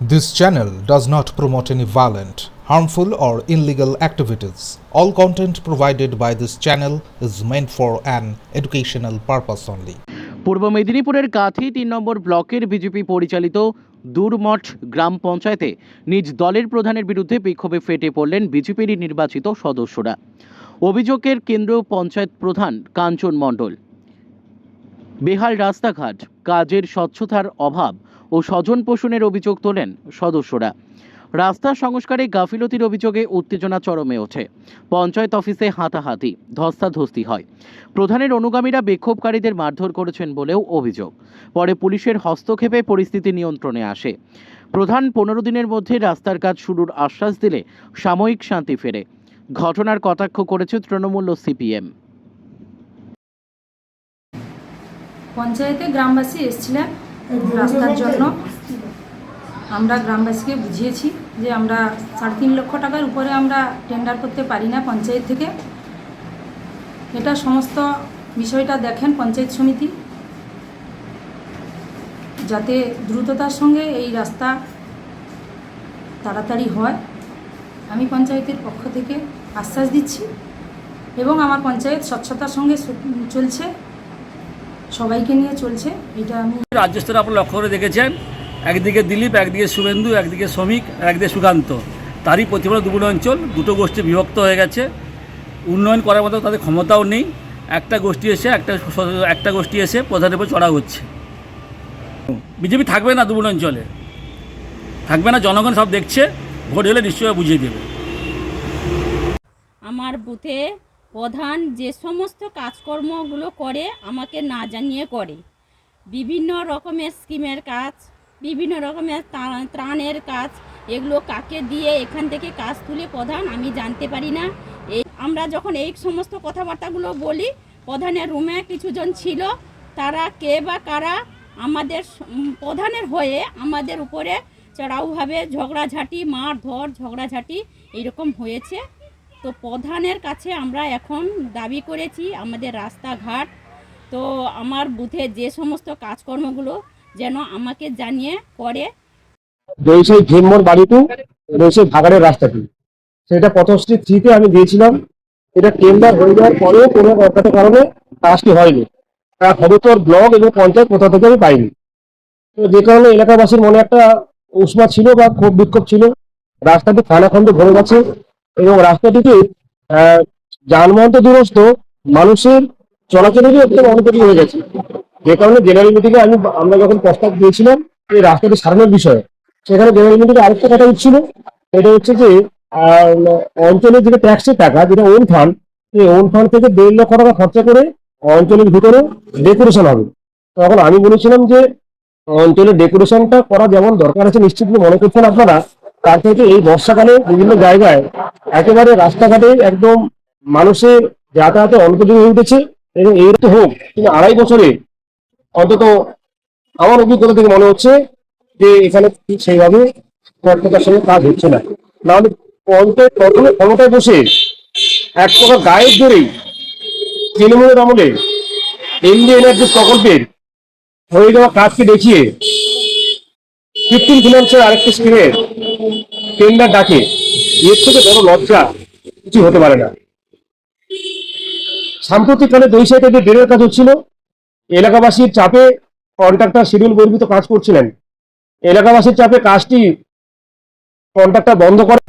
This channel does not promote any violent, harmful, or illegal activities. All content provided by this channel is meant for an educational purpose only. পূর্ব মেদিনীপুরের কাঁথি ৩ নম্বর ব্লকের BJP পরিচালিত দূরমঠ গ্রাম পঞ্চায়েতে নিজ দলের প্রধানের বিরুদ্ধে বিক্ষোভে ফেটে পড়লেন বিজেপির নির্বাচিত সদস্যরা। অভিযোগের কেন্দ্র পঞ্চায়েত প্রধান কাঞ্চন মণ্ডল। বেহাল রাস্তাঘাট, কাজের স্বচ্ছতার অভাব ও স্বজন পোষণের অভিযোগ তোলেন সদস্যরা। রাস্তা সংস্কারে গাফিলতির অভিযোগে উত্তেজনা চরমে ওঠে। পঞ্চায়েত অফিসে হাতাহাতি, ধস্তাধস্তি হয়। প্রধানের অনুগামীরা বিক্ষোভকারীদের মারধর করেছেন বলেও অভিযোগ। পরে পুলিশের হস্তক্ষেপে পরিস্থিতি নিয়ন্ত্রণে আসে। প্রধান 15 দিনের মধ্যে রাস্তার কাজ শুরুর আশ্বাস দিলে সাময়িক শান্তি ফেরে। ঘটনার কটাক্ষ করেছে তৃণমূল ও সিপিএম। পঞ্চায়েতে গ্রামবাসী এসেছিলেন রাস্তার জন্য। আমরা গ্রামবাসীকে বুঝিয়েছি যে আমরা 3.5 লক্ষ টাকার উপরে আমরা টেন্ডার করতে পারি না পঞ্চায়েত থেকে। এটা সমস্ত বিষয়টা দেখেন পঞ্চায়েত সমিতি, যাতে দ্রুততার সঙ্গে এই রাস্তা তাড়াতাড়ি হয়। আমি পঞ্চায়েতের পক্ষ থেকে আশ্বাস দিচ্ছি এবং আমার পঞ্চায়েত স্বচ্ছতার সঙ্গে চলছে, সবাইকে নিয়ে চলছে। এটা আমি রাজ্য স্তরে আপনারা লক্ষ্য করে দেখেছেন, একদিকে দিলীপ, একদিকে শুভেন্দু, একদিকে শ্রমিক, একদিকে সুকান্ত। তারই প্রতিফলন দুপুর অঞ্চল দুটো গোষ্ঠী বিভক্ত হয়ে গেছে। উন্নয়ন করার মতো তাদের ক্ষমতাও নেই। একটা গোষ্ঠী এসে প্রধানের উপর চড়া হচ্ছে। বিজেপি থাকবে না দুপুর অঞ্চলে, থাকবে না। জনগণ সব দেখছে, ভোট হলে নিশ্চয়ই বুঝিয়ে দেবে। আমার বুথে প্রধান যে সমস্ত কাজকর্মগুলো করে আমাকে না জানিয়ে করে। বিভিন্ন রকমের স্কিমের কাজ, বিভিন্ন রকমের ত্রাণের কাজ, এগুলো কাকে দিয়ে এখান থেকে কাজ তুলে প্রধান আমি জানতে পারি না। আমরা যখন এই সমস্ত কথাবার্তাগুলো বলি, প্রধানের রুমে কিছুজন ছিল, তারা কে বা কারা আমাদের প্রধানের হয়ে আমাদের উপরে চড়াওভাবে ঝগড়াঝাঁটি, মারধর, ঝগড়াঝাঁটি এইরকম হয়েছে। তো প্রধানের কাছে আমরা এখন দাবি করেছি আমাদের রাস্তাঘাট, তো আমার বুথে যে সমস্ত কাজকর্মগুলো যেন আমাকে জানিয়ে করে। সেই ভীমমোর বাড়িটু রয়েছে ভাগাড়ের রাস্তাটি, সেটা পথশ্রী 3-তে আমি দিয়েছিলাম। এটা টেন্ডার হয়ে যাওয়ার পরেও কোনো অজ্ঞাত কারণে কাজটি হয়নি। তার খবর ব্লক এবং পঞ্চায়েত কোথা থেকে আমি পাইনি। তো যে কারণে এলাকাবাসীর মনে একটা উষ্মা ছিল বা ক্ষোভ বিক্ষোভ ছিল। রাস্তাটি খানাখন্দে ভরে গেছে এবং রাস্তাটিতে যানবাহন তো দূরস্থ, মানুষের চলাচলেরই একটা অনুপযোগী হয়ে গেছে। যে কারণে জেনারেল মিটিংয়ে আমরা যখন প্রস্তাব দিয়েছিলাম এই রাস্তাটি সারানোর বিষয়ে, সেখানে জেনারেল মিটিংয়ে আরেকটা কথা উঠছিল, এটা হচ্ছে যে অঞ্চলের যেটা ট্যাক্সের টাকা, যেটা ওন ফান্ড, সেই ওন ফান্ড থেকে 1.5 লক্ষ টাকা খরচা করে অঞ্চলের ভিতরে ডেকোরেশন হবে। তখন আমি বলেছিলাম যে অঞ্চলের ডেকোরেশনটা করা যেমন দরকার আছে নিশ্চিত মনে করছেন আপনারা, তার থেকে এই বর্ষাকালে বিভিন্ন জায়গায় একেবারে রাস্তাঘাটে একদম মানুষের যাতায়াতে অনুপযোগী হয়ে উঠেছে। এবং এই তো হোক, কিন্তু 2.5 বছরে অন্তত আমার অভিজ্ঞতা থেকে মনে হচ্ছে যে এখানে ঠিক সেইভাবে কর্মকর্তার সঙ্গে কাজ হচ্ছে না। নাহলে পঞ্চায়েত প্রথমে ক্ষমতায় বসে এক প্রকার গায়ের জোরেই তৃণমূলের আমলে এনডি এনার্জি প্রকল্পের হয়ে যাওয়া কাজকে দেখিয়ে 15 ফিনান্সের আরেকটি স্কিমের টেন্ডার ডাকে, এর থেকে বড় লজ্জা কিছু হতে পারে না। সাম্প্রতিককালে 2 সাইডে যে ড্রেনের কাজ হচ্ছিল, এলাকাবাসীর চাপে কন্ট্রাক্টর শিডিউল বর্ধিত কাজ করছিলেন। এলাকাবাসীর চাপে কাজটি কন্ট্রাক্টর বন্ধ করে